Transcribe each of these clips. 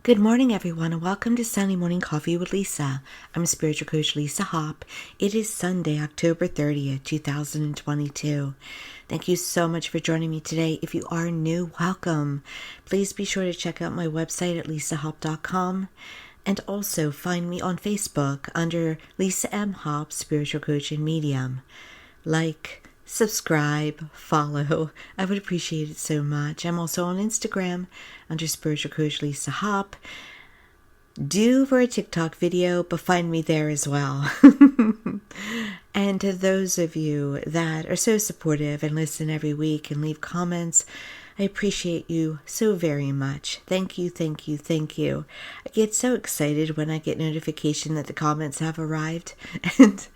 Good morning, everyone, and welcome to Sunday Morning Coffee with Lisa. I'm spiritual coach Lisa Hop. It is Sunday, October 30th, 2022. Thank you so much for joining me today. If you are new, welcome. Please be sure to check out my website at lisahop.com and also find me on Facebook under Lisa M. Hop, Spiritual Coach and Medium. Subscribe, follow. I would appreciate it so much. I'm also on Instagram under Spiritual Coach Lisa Hop. Due for a TikTok video, but find me there as well. And to those of you that are so supportive and listen every week and leave comments, I appreciate you so very much. Thank you, thank you, thank you. I get so excited when I get notification that the comments have arrived. And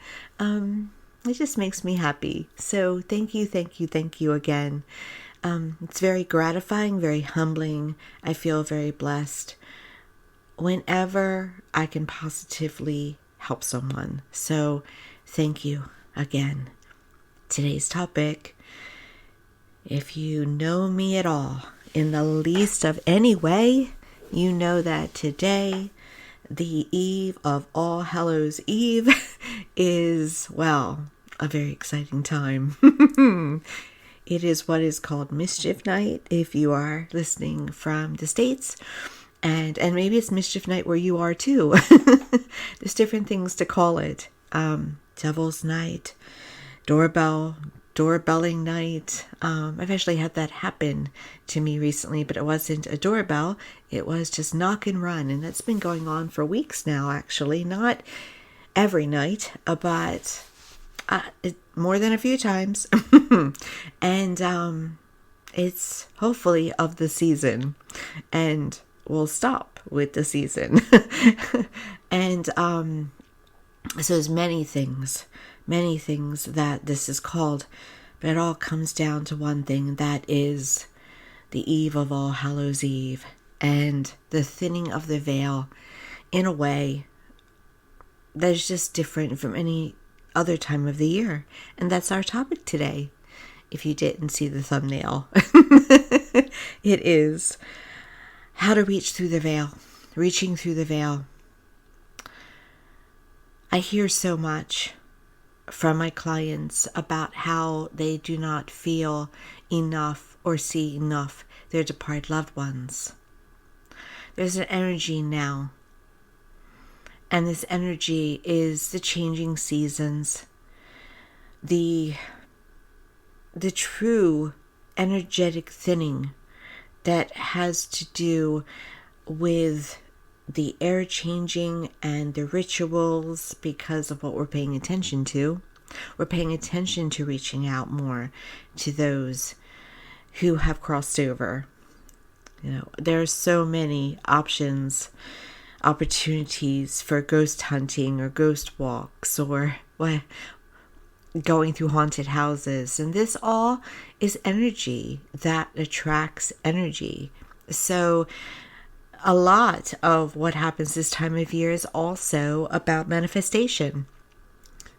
it just makes me happy. So thank you, thank you, thank you again. It's very gratifying, very humbling. I feel very blessed whenever I can positively help someone. So thank you again. Today's topic, if you know me at all, in the least of any way, you know that today, the eve of All Hallows Eve, is, well, a very exciting time. It is what is called Mischief Night if you are listening from the States. And maybe it's Mischief Night where you are too. There's different things to call it. Devil's Night, doorbelling night. I've actually had that happen to me recently, but it wasn't a doorbell. It was just knock and run. And that's been going on for weeks now, actually. Not every night, but more than a few times. And it's hopefully of the season. And we'll stop with the season. And so there's many things that this is called, but it all comes down to one thing, that is the eve of All Hallows Eve and the thinning of the veil in a way that's just different from any other time of the year. And that's our topic today. If you didn't see the thumbnail, it is how to reach through the veil, reaching through the veil. I hear so much from my clients about how they do not feel enough or see enough their departed loved ones. There's an energy now, and this energy is the changing seasons, the true energetic thinning that has to do with the air changing and the rituals because of what we're paying attention to. We're paying attention to reaching out more to those who have crossed over. There are so many opportunities for ghost hunting or ghost walks or going through haunted houses. And this all is energy that attracts energy. So a lot of what happens this time of year is also about manifestation.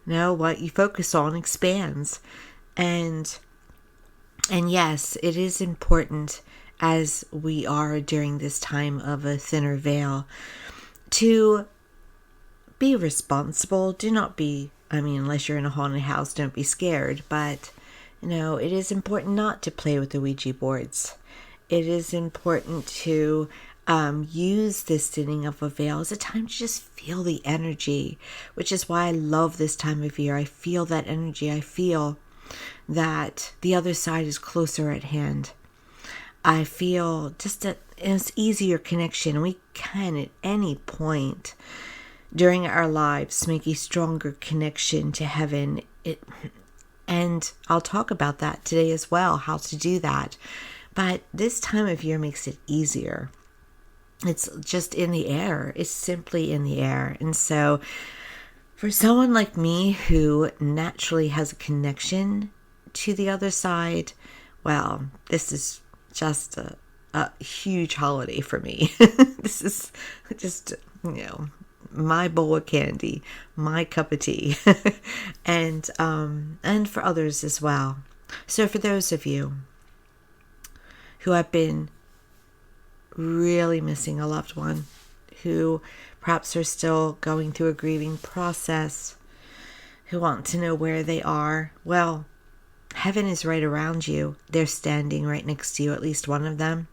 What you focus on expands. And yes, it is important, as we are during this time of a thinner veil, to be responsible. Do not be, unless you're in a haunted house, don't be scared. But, it is important not to play with the Ouija boards. It is important to use this thinning of a veil as a time to just feel the energy, which is why I love this time of year. I feel that energy. I feel that the other side is closer at hand. I feel just an easier connection. We can, at any point during our lives, make a stronger connection to heaven. And I'll talk about that today as well, how to do that. But this time of year makes it easier. It's just in the air. It's simply in the air. And so for someone like me who naturally has a connection to the other side, well, this is just a huge holiday for me. This is just, my bowl of candy, my cup of tea, and for others as well. So for those of you who have been really missing a loved one, who perhaps are still going through a grieving process, who want to know where they are. Well, heaven is right around you. They're standing right next to you, at least one of them.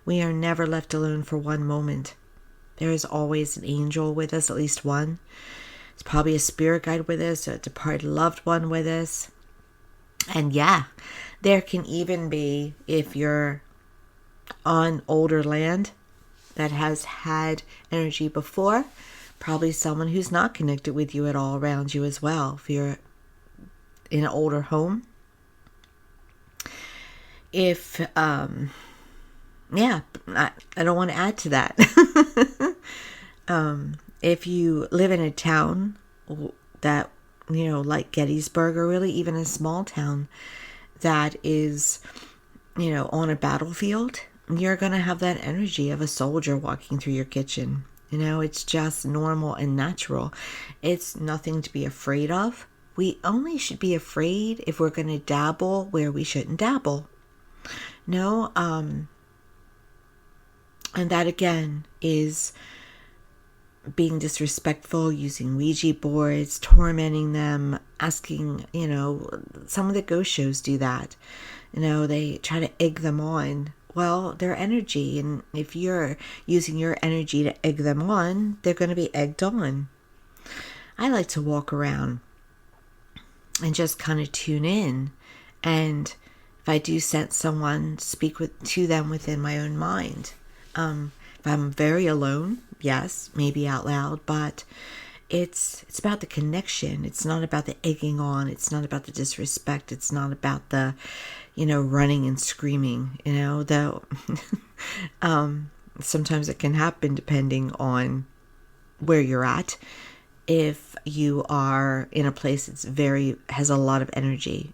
We are never left alone for one moment. There is always an angel with us, at least one. It's probably a spirit guide with us, a departed loved one with us. And yeah, there can even be, if you're on older land that has had energy before, probably someone who's not connected with you at all around you as well. If you're in an older home. If, yeah, I don't want to add to that. If you live in a town that, like Gettysburg, or really even a small town that is, on a battlefield, you're going to have that energy of a soldier walking through your kitchen. It's just normal and natural. It's nothing to be afraid of. We only should be afraid if we're going to dabble where we shouldn't dabble. No, and that again is being disrespectful, using Ouija boards, tormenting them, asking, some of the ghost shows do that. They try to egg them on. Well, their energy, and if you're using your energy to egg them on, they're going to be egged on. I like to walk around and just kind of tune in, and if I do sense someone, speak to them within my own mind. If I'm very alone, yes, maybe out loud, but it's about the connection. It's not about the egging on. It's not about the disrespect. It's not about the, running and screaming, though sometimes it can happen depending on where you're at. If you are in a place that's has a lot of energy,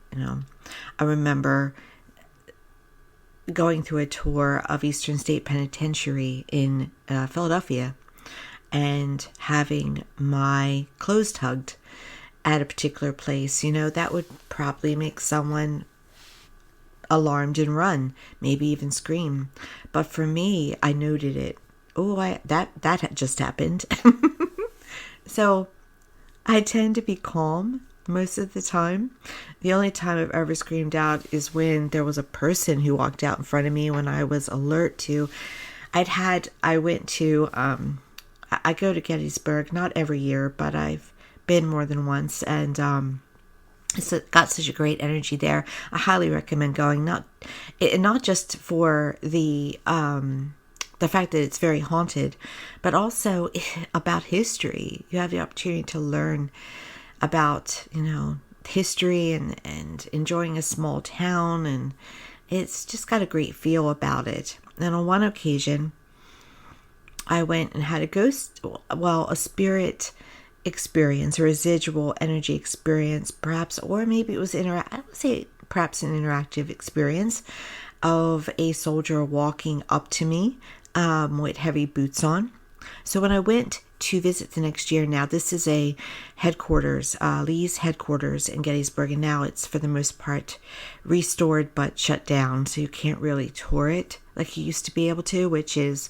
I remember going through a tour of Eastern State Penitentiary in Philadelphia and having my clothes tugged at a particular place. That would probably make someone alarmed and run, maybe even scream. But for me, I noted it. Oh, that just happened. So I tend to be calm most of the time. The only time I've ever screamed out is when there was a person who walked out in front of me when I was alert to. I went to, I go to Gettysburg, not every year, but I've been more than once, and it's got such a great energy there. I highly recommend going, not just for the fact that it's very haunted, but also about history. You have the opportunity to learn about, history and enjoying a small town, and it's just got a great feel about it. And on one occasion, I went and had a spirit experience, a residual energy experience, perhaps, or maybe it was I would say perhaps an interactive experience of a soldier walking up to me with heavy boots on. So when I went to visit the next year, now this is a headquarters, Lee's headquarters in Gettysburg, and now it's for the most part restored but shut down, so you can't really tour it like you used to be able to, which is,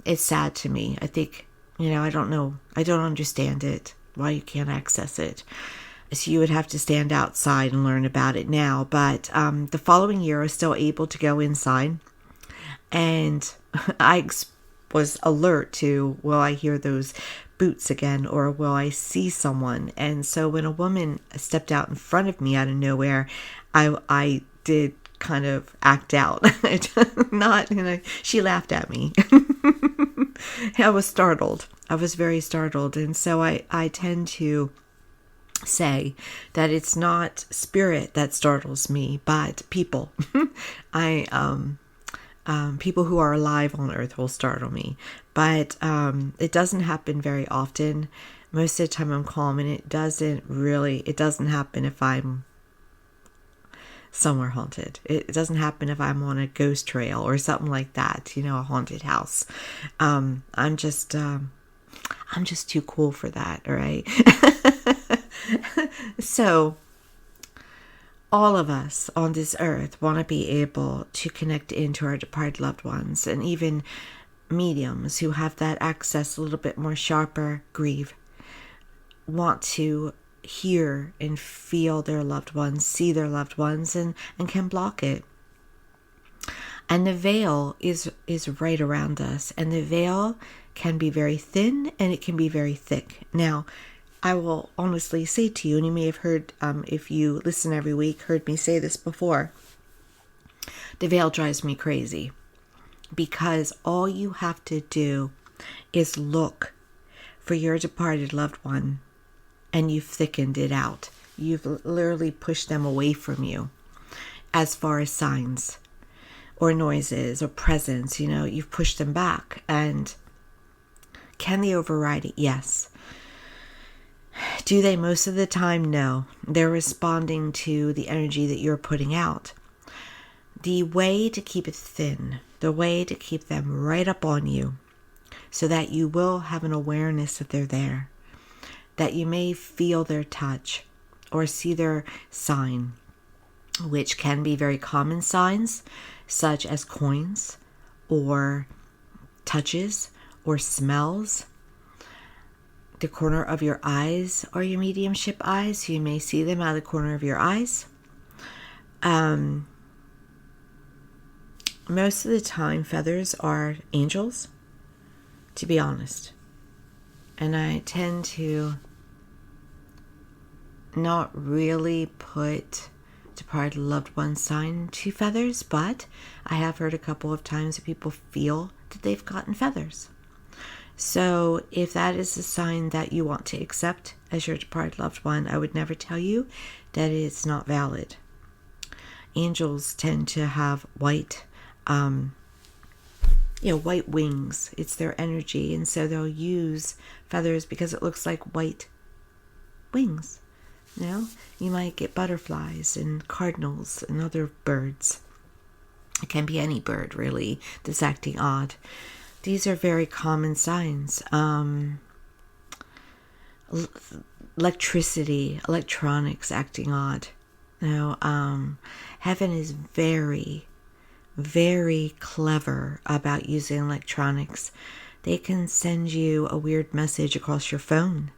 it's sad to me. I think, I don't know, I don't understand it, why you can't access it. So you would have to stand outside and learn about it now. But the following year, I was still able to go inside, and I was alert to, will I hear those boots again, or will I see someone? And so when a woman stepped out in front of me out of nowhere, I did kind of act out. Not, she laughed at me. I was startled. I was very startled. And so I tend to say that it's not spirit that startles me, but people. People who are alive on Earth will startle me, but it doesn't happen very often. Most of the time I'm calm, and it doesn't happen if I'm somewhere haunted. It doesn't happen if I'm on a ghost trail or something like that, a haunted house. I'm just too cool for that, all right? So all of us on this earth want to be able to connect into our departed loved ones, and even mediums who have that access a little bit more sharper, grieve, want to hear and feel their loved ones, see their loved ones, and can block it. And the veil is right around us, and the veil can be very thin and it can be very thick. Now, I will honestly say to you, and you may have heard, if you listen every week, heard me say this before, the veil drives me crazy, because all you have to do is look for your departed loved one, and you've thickened it out. You've literally pushed them away from you as far as signs or noises or presence. You've pushed them back. And can they override it? Yes. Do they most of the time? No. They're responding to the energy that you're putting out. The way to keep it thin, the way to keep them right up on you, so that you will have an awareness that they're there, that you may feel their touch or see their sign, which can be very common signs, such as coins or touches or smells. The corner of your eyes or your mediumship eyes. You may see them out of the corner of your eyes. Most of the time, feathers are angels, to be honest. And I tend to not really put departed loved one sign to feathers, but I have heard a couple of times that people feel that they've gotten feathers. So if that is a sign that you want to accept as your departed loved one, I would never tell you that it's not valid. Angels tend to have white wings. It's their energy, and so they'll use feathers because it looks like white wings. You might get butterflies and cardinals and other birds. It can be any bird, really, that's acting odd. These are very common signs. Electricity, electronics acting odd. Heaven is very, very clever about using electronics. They can send you a weird message across your phone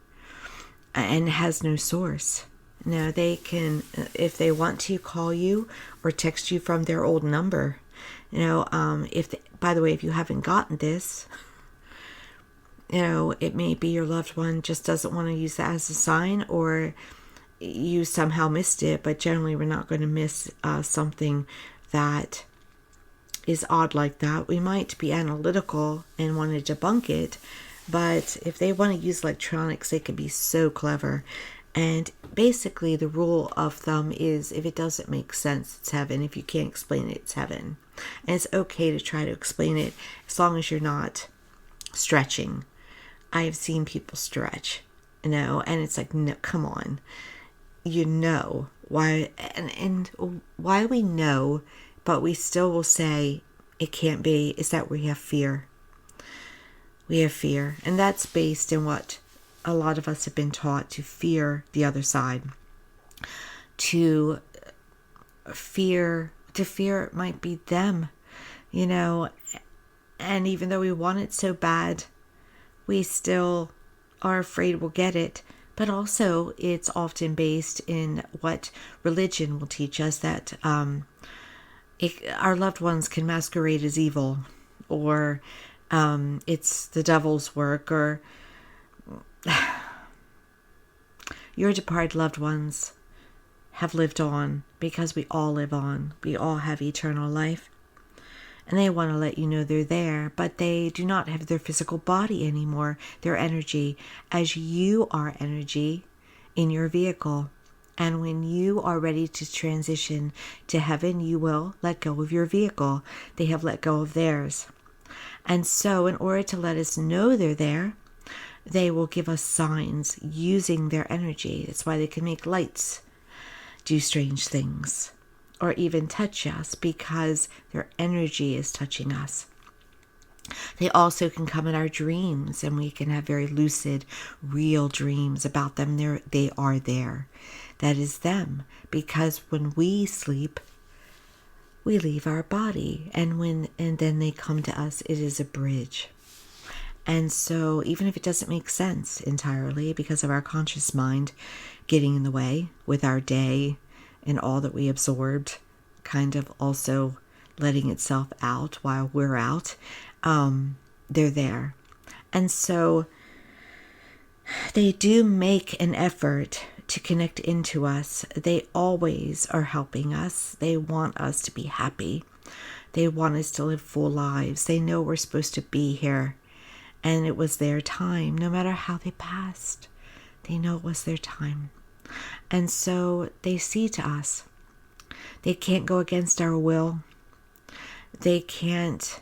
and it has no source. They can, if they want to, call you or text you from their old number. By the way, if you haven't gotten this, it may be your loved one just doesn't want to use that as a sign, or you somehow missed it. But generally, we're not going to miss something that is odd like that. We might be analytical and want to debunk it, but if they want to use electronics, they can be so clever. And basically, the rule of thumb is if it doesn't make sense, it's heaven. If you can't explain it, it's heaven. And it's okay to try to explain it as long as you're not stretching. I have seen people stretch, and it's like, no, come on. Why, and why we know, but we still will say it can't be, is that we have fear. We have fear, and that's based in what a lot of us have been taught, to fear the other side. To fear it might be them, and even though we want it so bad, we still are afraid we'll get it. But also, it's often based in what religion will teach us, that our loved ones can masquerade as evil, or it's the devil's work, or your departed loved ones have lived on, because we all live on. We all have eternal life. And they want to let you know they're there, but they do not have their physical body anymore, their energy, as you are energy in your vehicle. And when you are ready to transition to heaven, you will let go of your vehicle. They have let go of theirs. And so in order to let us know they're there, they will give us signs using their energy. That's why they can make lights do strange things, or even touch us, because their energy is touching us. They also can come in our dreams, and we can have very lucid, real dreams about them. They are there. that is them. Because when we sleep, we leave our body, and then they come to us. It is a bridge. And so even if it doesn't make sense entirely because of our conscious mind getting in the way with our day and all that we absorbed, kind of also letting itself out while we're out, they're there. And so they do make an effort to connect into us. They always are helping us. They want us to be happy. They want us to live full lives. They know we're supposed to be here. And it was their time, no matter how they passed. They know it was their time. And so they see to us. They can't go against our will. They can't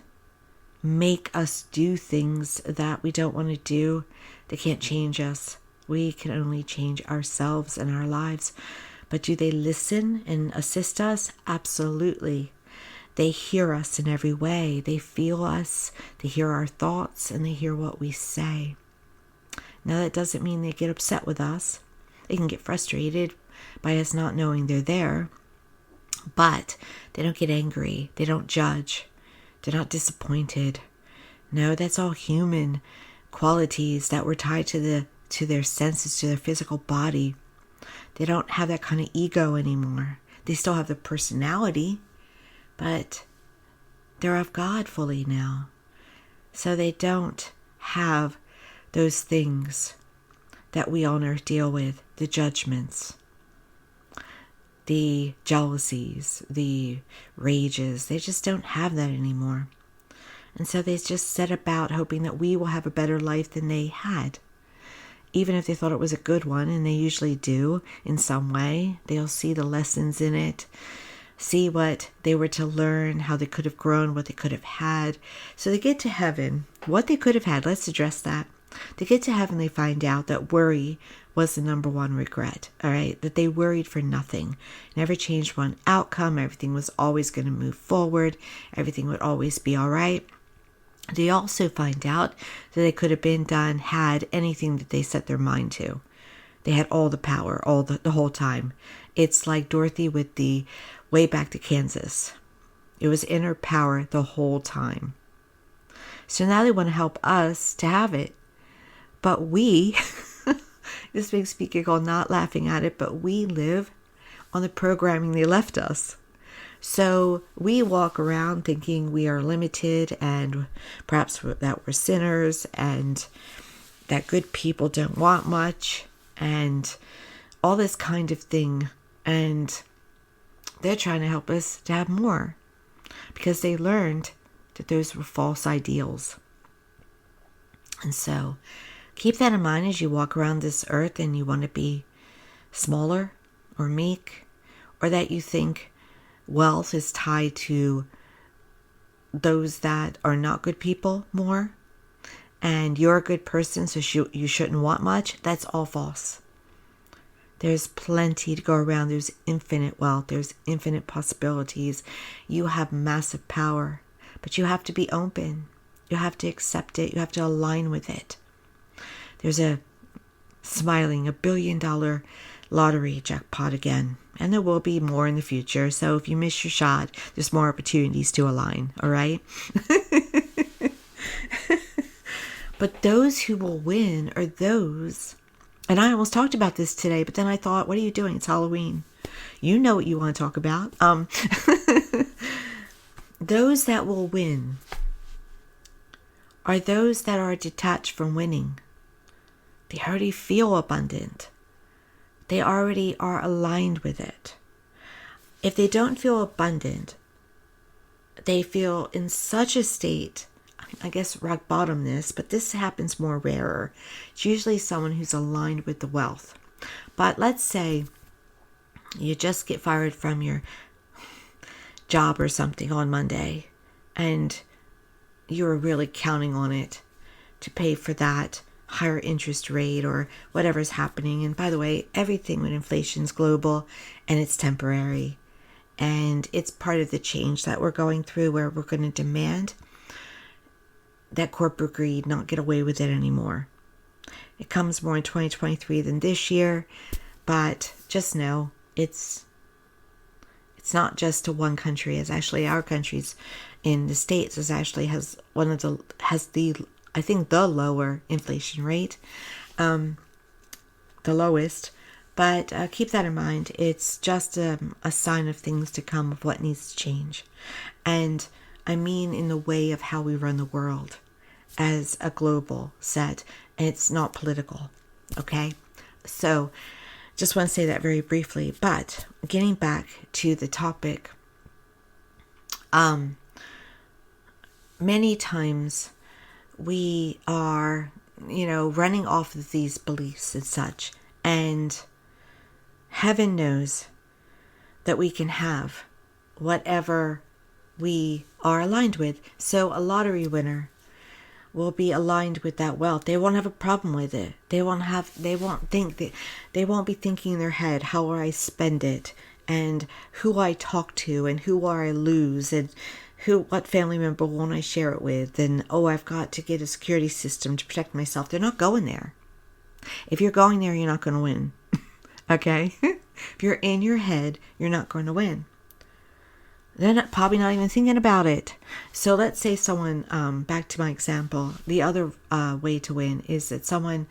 make us do things that we don't want to do. They can't change us. We can only change ourselves and our lives. But do they listen and assist us? Absolutely. They hear us in every way. They feel us. They hear our thoughts, and they hear what we say. Now, that doesn't mean they get upset with us. They can get frustrated by us not knowing they're there. But they don't get angry. They don't judge. They're not disappointed. No, that's all human qualities that were tied to their senses, to their physical body. They don't have that kind of ego anymore. They still have the personality, but they're of God fully now. So they don't have those things that we on earth deal with, the judgments, the jealousies, the rages. They just don't have that anymore. And so they just set about hoping that we will have a better life than they had. Even if they thought it was a good one, and they usually do in some way, they'll see the lessons in it, see what they were to learn, how they could have grown, what they could have had. So they get to heaven, what they could have had, let's address that. They get to heaven, they find out that worry was the number one regret, all right? That they worried for nothing, never changed one outcome, everything was always going to move forward, everything would always be all right. They also find out that they could have been done, had anything that they set their mind to. They had all the power, all the whole time. It's like Dorothy with the way back to Kansas. It was in her power the whole time. So now they want to help us to have it. But we, this makes me giggle, not laughing at it, but we live on the programming they left us. So we walk around thinking we are limited, and perhaps that we're sinners, and that good people don't want much, and all this kind of thing. And they're trying to help us to have more, because they learned that those were false ideals. And so keep that in mind as you walk around this earth and you want to be smaller or meek, or that you think wealth is tied to those that are not good people more, and you're a good person, so you shouldn't want much. That's all false. There's plenty to go around. There's infinite wealth. There's infinite possibilities. You have massive power, but you have to be open. You have to accept it. You have to align with it. There's a $1 billion lottery jackpot again. And there will be more in the future. So if you miss your shot, there's more opportunities to align. All right? But those who will win are those. And I almost talked about this today, but then I thought, what are you doing? It's Halloween. You know what you want to talk about. Those that will win are those that are detached from winning. They already feel abundant. They already are aligned with it. If they don't feel abundant, they feel in such a state, I guess rock bottomness, but this happens more rarer. It's usually someone who's aligned with the wealth. But let's say you just get fired from your job or something on Monday, and you're really counting on it to pay for that higher interest rate or whatever's happening. And by the way, everything with inflation is global and it's temporary. And it's part of the change that we're going through, where we're going to demand that corporate greed not get away with it anymore. It comes more in 2023 than this year, But just know it's not just to one country. It's actually our countries in the States has I think the lower inflation rate, the lowest. But keep that in mind. It's just a sign of things to come, of what needs to change. And I mean in the way of how we run the world as a global set. It's not political, okay? So just want to say that very briefly. But getting back to the topic, many times we are, running off of these beliefs and such. And heaven knows that we can have whatever we are aligned with. So a lottery winner will be aligned with that wealth. They won't have a problem with it. They won't be thinking in their head, how will I spend it, and who I talk to, and who will I lose, and what family member won't I share it with, and I've got to get a security system to protect myself. They're not going there. If you're going there, you're not going to win. Okay? If you're in your head, you're not going to win. They're probably not even thinking about it. So let's say someone, back to my example, the other way to win is that someone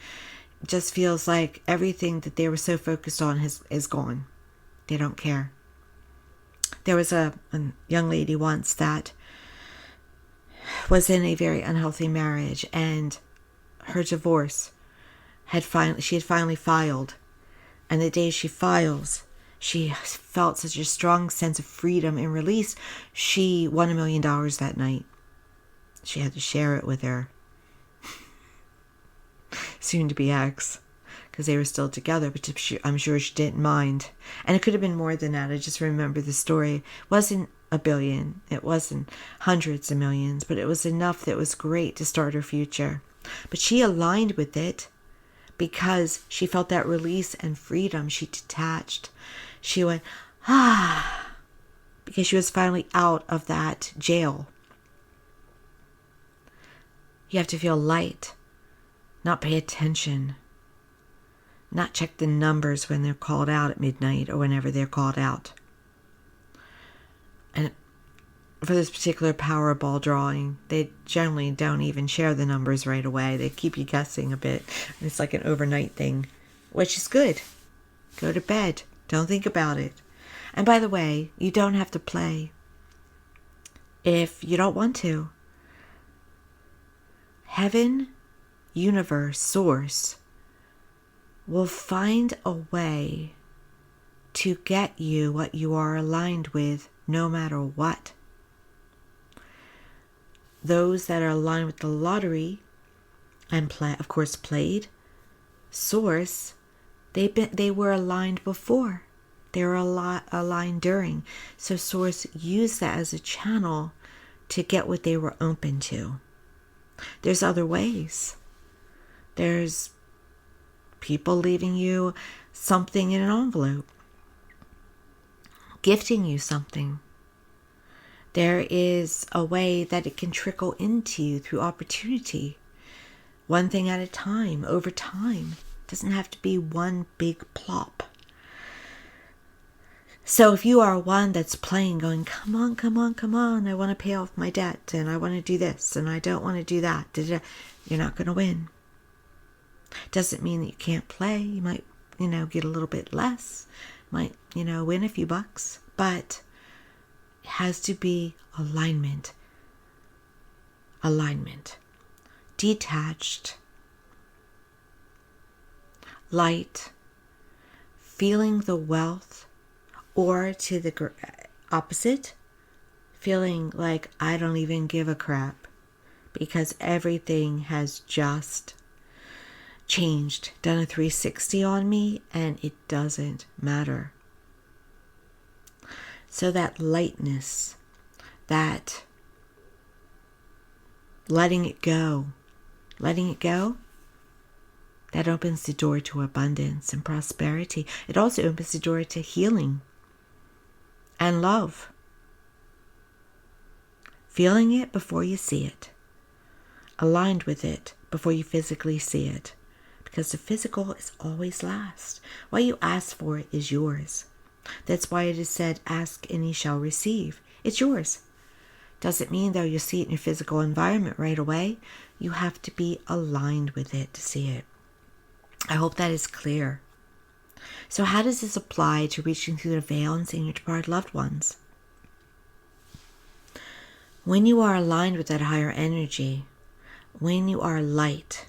just feels like everything that they were so focused on is gone. They don't care. There was a young lady once that was in a very unhealthy marriage, and her divorce she had finally filed. And the day she files, she felt such a strong sense of freedom and release. She won $1 million that night. She had to share it with her soon-to-be ex, because they were still together, but I'm sure she didn't mind. And it could have been more than that. I just remember the story. It wasn't $1 billion. It wasn't hundreds of millions, but it was enough that was great to start her future. But she aligned with it because she felt that release and freedom. She detached. She went, because she was finally out of that jail. You have to feel light, not pay attention, not check the numbers when they're called out at midnight or whenever they're called out. And for this particular Powerball drawing, they generally don't even share the numbers right away. They keep you guessing a bit. It's like an overnight thing, which is good. Go to bed. Don't think about it. And by the way, you don't have to play if you don't want to. Heaven, universe, source will find a way to get you what you are aligned with, no matter what. Those that are aligned with the lottery and of course played source, they were aligned before. They were aligned during. So source used that as a channel to get what they were open to. There's other ways. There's people leaving you something in an envelope, gifting you something. There is a way that it can trickle into you through opportunity. One thing at a time, over time. It doesn't have to be one big plop. So if you are one that's playing, going, come on, come on, come on, I want to pay off my debt, and I want to do this, and I don't want to do that, you're not going to win. Doesn't mean that you can't play. You might, get a little bit less, might, win a few bucks, but it has to be alignment. Detached. Light. Feeling the wealth, or to the opposite, feeling like I don't even give a crap because everything has just changed, done a 360 on me, and it doesn't matter. So that lightness, that letting it go, that opens the door to abundance and prosperity. It also opens the door to healing and love. Feeling it before you see it. Aligned with it before you physically see it. because the physical is always last. What you ask for is yours. That's why it is said, ask and ye shall receive. It's yours. Doesn't mean though you'll see it in your physical environment right away. You have to be aligned with it to see it. I hope that is clear. So how does this apply to reaching through the veil and seeing your departed loved ones? When you are aligned with that higher energy, when you are light,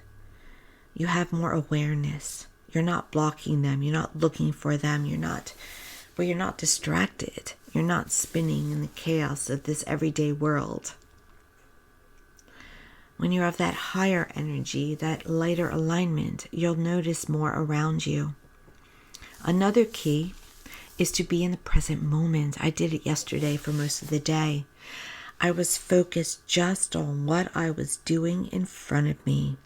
you have more awareness. You're not blocking them. You're not looking for them. You're not distracted. You're not spinning in the chaos of this everyday world. When you're of that higher energy, that lighter alignment, you'll notice more around you. Another key is to be in the present moment. I did it yesterday for most of the day. I was focused just on what I was doing in front of me.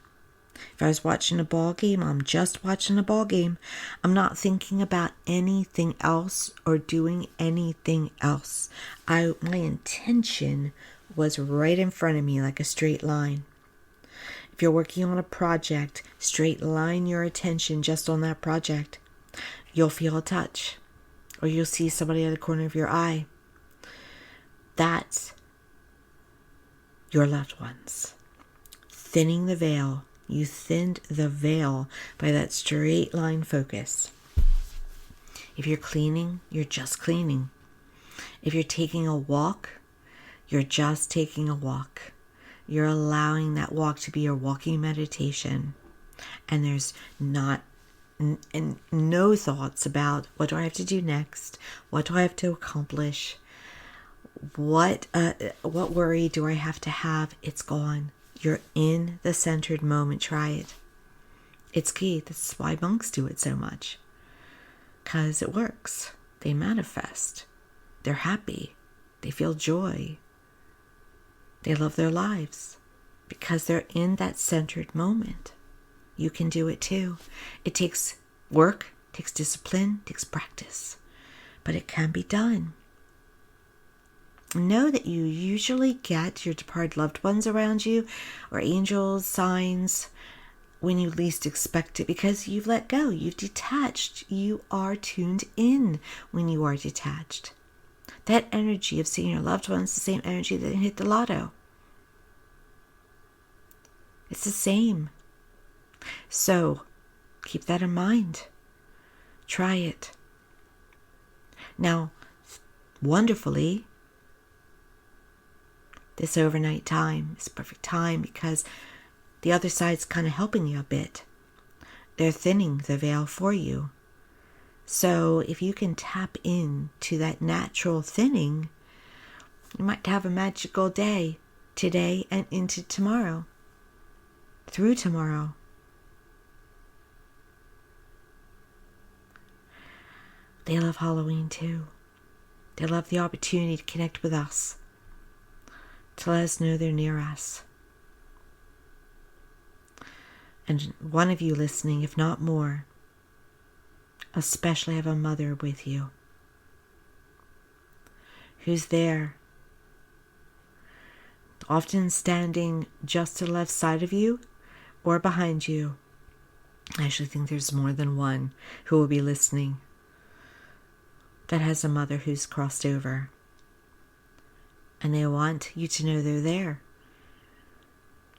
If I was watching a ball game, I'm just watching a ball game. I'm not thinking about anything else or doing anything else. My intention was right in front of me like a straight line. If you're working on a project, straight line your attention just on that project. You'll feel a touch, or you'll see somebody at the corner of your eye. That's your loved ones. Thinning the veil. You thinned the veil by that straight line focus. If you're cleaning, you're just cleaning. If you're taking a walk, you're just taking a walk. You're allowing that walk to be your walking meditation. And there's no thoughts about what do I have to do next? What do I have to accomplish? What worry do I have to have? It's gone. You're in the centered moment. Try it. It's key. That's why monks do it so much. Because it works. They manifest. They're happy. They feel joy. They love their lives. Because they're in that centered moment. You can do it too. It takes work, takes discipline, takes practice. But it can be done. Know that you usually get your departed loved ones around you, or angels, signs, when you least expect it, because you've let go, you've detached, you are tuned in when you are detached. That energy of seeing your loved ones is the same energy that hit the lotto. It's the same. So keep that in mind. Try it. Now, wonderfully, this overnight time is perfect time because the other side's kind of helping you a bit. They're thinning the veil for you. So if you can tap into that natural thinning, you might have a magical day today and into tomorrow, through tomorrow. They love Halloween too. They love the opportunity to connect with us, to let us know they're near us. And one of you listening, if not more, especially have a mother with you who's there, often standing just to the left side of you or behind you. I actually think there's more than one who will be listening that has a mother who's crossed over. And they want you to know they're there.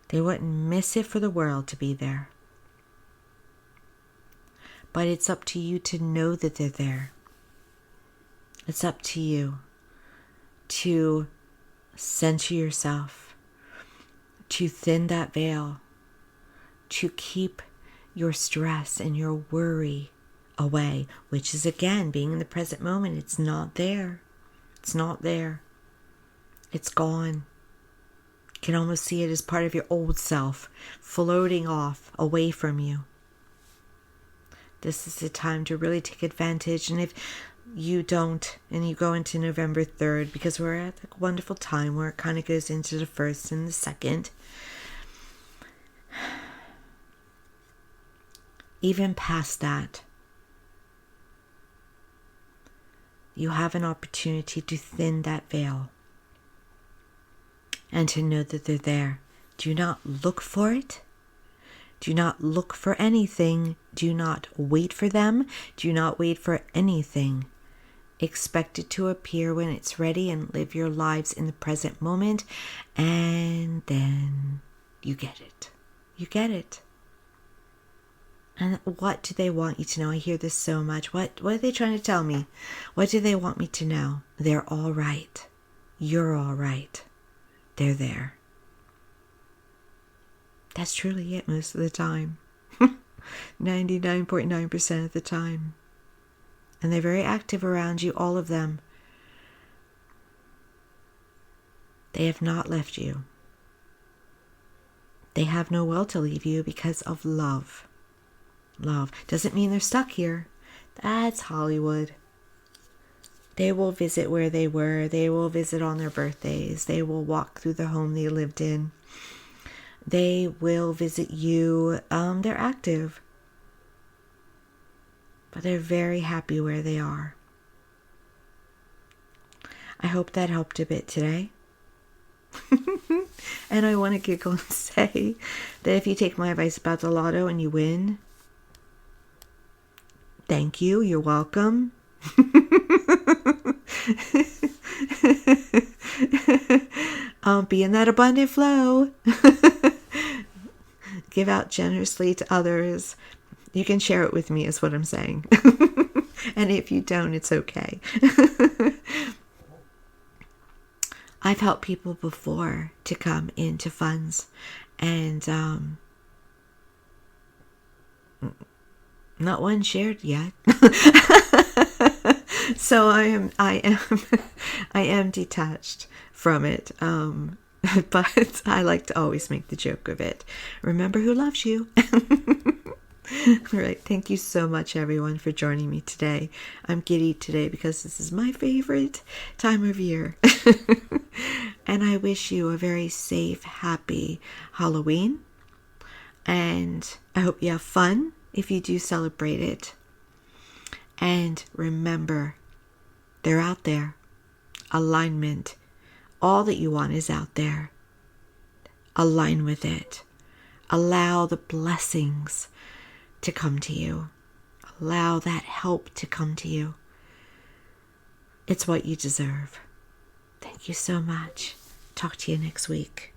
They wouldn't miss it for the world to be there. But it's up to you to know that they're there. It's up to you to center yourself, to thin that veil, to keep your stress and your worry away, which is again being in the present moment. It's not there. It's not there. It's gone. You can almost see it as part of your old self floating off away from you. This is the time to really take advantage. And if you don't, and you go into November 3rd, because we're at a wonderful time where it kind of goes into the 1st and the 2nd. Even past that, you have an opportunity to thin that veil and to know that they're there. Do not look for it. Do not look for anything. Do not wait for them. Do not wait for anything. Expect it to appear when it's ready, and live your lives in the present moment. And then you get it. You get it. And what do they want you to know? I hear this so much. What are they trying to tell me? What do they want me to know? They're all right. You're all right. They're there. That's truly it most of the time. 99.9% of the time. And they're very active around you, all of them. They have not left you. They have no will to leave you because of love. Love doesn't mean they're stuck here. That's Hollywood. They will visit where they were. They will visit on their birthdays. They will walk through the home they lived in. They will visit you. They're active. But they're very happy where they are. I hope that helped a bit today. And I want to giggle and say that if you take my advice about the lotto and you win, thank you. You're welcome. Be in that abundant flow. Give out generously to others. You can share it with me is what I'm saying. And if you don't, it's okay. I've helped people before to come into funds, and not one shared yet. So I am detached from it. But I like to always make the joke of it. Remember who loves you. All right. Thank you so much, everyone, for joining me today. I'm giddy today because this is my favorite time of year. And I wish you a very safe, happy Halloween. And I hope you have fun if you do celebrate it. And remember, they're out there. Alignment. All that you want is out there. Align with it. Allow the blessings to come to you. Allow that help to come to you. It's what you deserve. Thank you so much. Talk to you next week.